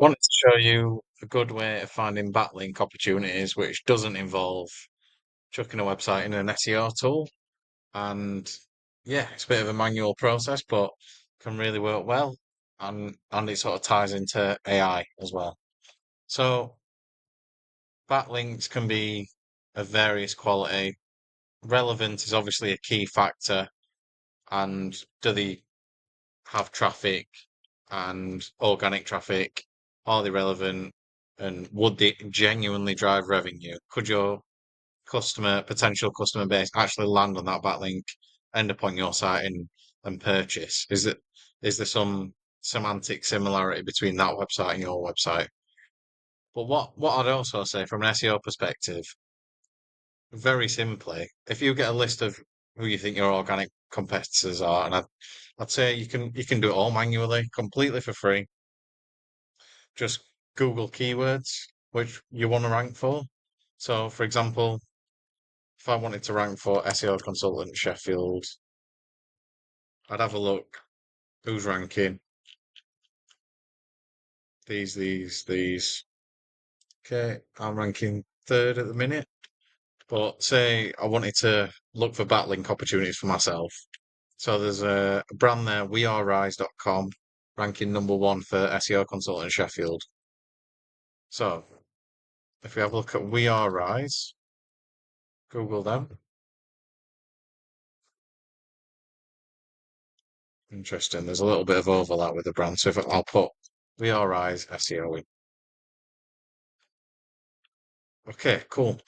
Wanted to show you a good way of finding backlink opportunities, which doesn't involve chucking a website in an SEO tool. And yeah, it's a bit of a manual process, but can really work well. And it sort of ties into AI as well. So backlinks can be of various quality. Relevance is obviously a key factor. And do they have traffic and organic traffic? Are they relevant? And would they genuinely drive revenue? Could your potential customer base actually land on that backlink, end up on your site and purchase? Is there some semantic similarity between that website and your website? But what I'd also say from an SEO perspective, very simply, if you get a list of who you think your organic competitors are, and I'd say you can do it all manually, completely for free. Just Google keywords which you want to rank for. So, for example, if I wanted to rank for SEO consultant Sheffield, I'd have a look who's ranking these. Okay, I'm ranking third at the minute. But say I wanted to look for backlink opportunities for myself. So there's a brand there, wearerise.com, ranking number one for SEO consultant Sheffield. So if we have a look at We Are Rise, Google them. Interesting. There's a little bit of overlap with the brand. So if I'll put We Are Rise SEO in. Okay, cool.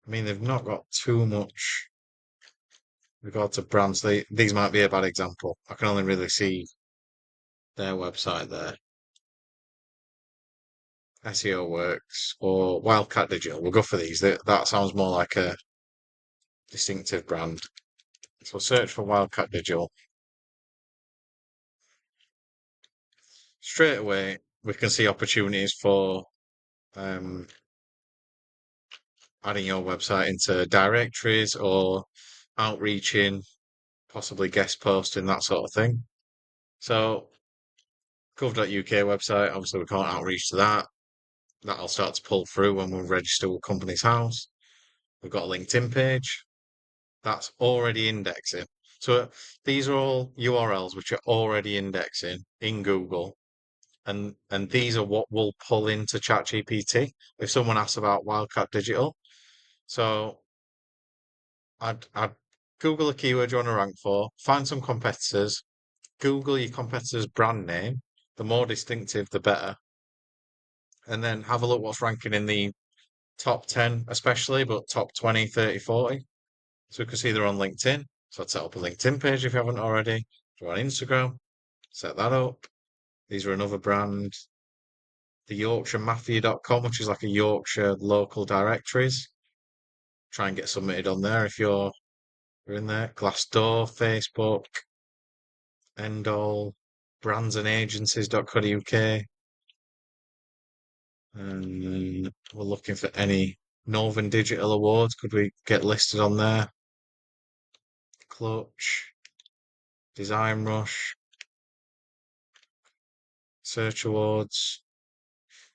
I mean, they've not got too much regard to brands. These might be a bad example. I can only really see their website there. SEO Works or Wildcat Digital. We'll go for these. That sounds more like a distinctive brand. So search for Wildcat Digital. Straight away, we can see opportunities for um, adding your website into directories or outreaching, possibly guest posting, that sort of thing. So Gov.uk website, obviously we can't outreach to that. That'll start to pull through when we register with Companies House. We've got a LinkedIn page that's already indexing. So these are all URLs which are already indexing in Google, and these are what will pull into ChatGPT if someone asks about Wildcat Digital. So I'd Google a keyword you want to rank for, find some competitors, Google your competitor's brand name. The more distinctive, the better. And then have a look what's ranking in the top 10 especially, but top 20, 30, 40. So we can see they're on LinkedIn. So I'd set up a LinkedIn page if you haven't already. If you're on Instagram, set that up. These are another brand, the YorkshireMafia.com, which is like a Yorkshire local directories. Try and get submitted on there if you're in there. Glassdoor, Facebook, Endall, brandsandagencies.co.uk. And we're looking for any Northern Digital Awards. Could we get listed on there? Clutch, Design Rush, Search Awards.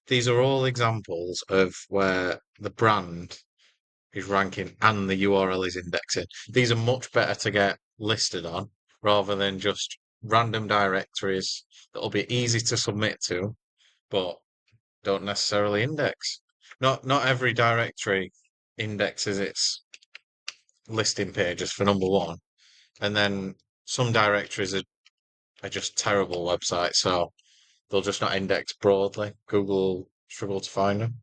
These are all examples of where the brand is ranking and the URL is indexing. These are much better to get listed on rather than just random directories that'll be easy to submit to, but don't necessarily index. Not every directory indexes its listing pages for number one, and then some directories are just terrible websites, so they'll just not index broadly. Google struggle to find them.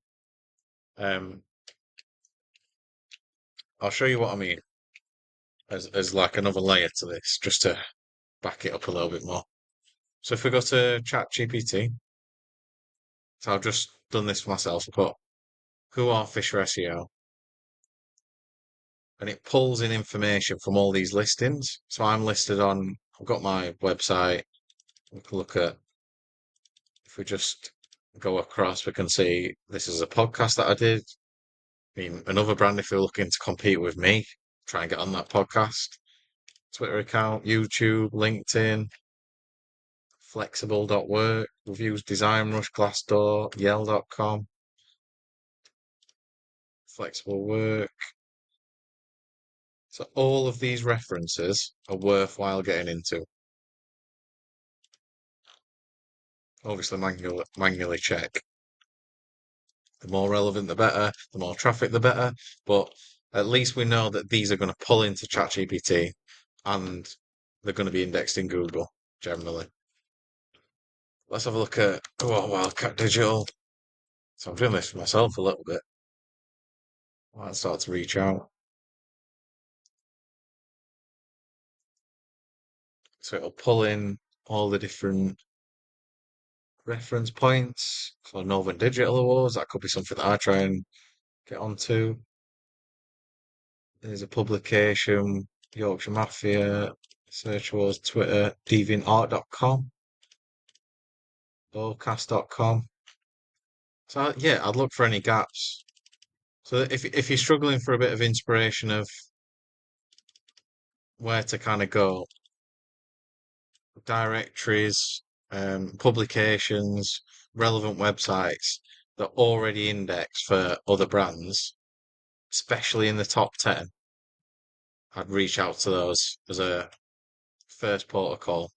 Um, I'll show you what I mean as like another layer to this, just to back it up a little bit more. So if we go to ChatGPT, so I've just done this for myself. I put who are Fisher SEO, and it pulls in information from all these listings. So I'm listed on. I've got my website. We can look at if we just go across, we can see this is a podcast that I did. I mean, another brand, if you're looking to compete with me, try and get on that podcast. Twitter account, YouTube, LinkedIn, Flexible.work, reviews DesignRush, Glassdoor, Yell.com, Flexible Work. So all of these references are worthwhile getting into. Obviously, manually check. The more relevant, the better. The more traffic, the better. But at least we know that these are going to pull into ChatGPT and they're going to be indexed in Google generally. Let's have a look at Wildcat Digital. So I'm doing this for myself a little bit. Might start to reach out. So it'll pull in all the different reference points for Northern Digital Awards. That could be something that I try and get onto. There's a publication, Yorkshire Mafia, Search Wars, Twitter, DeviantArt.com, Bowcast.com. So yeah, I'd look for any gaps. So if you're struggling for a bit of inspiration of where to kind of go, directories, publications, relevant websites that already index for other brands, especially in the top 10, I'd reach out to those as a first protocol.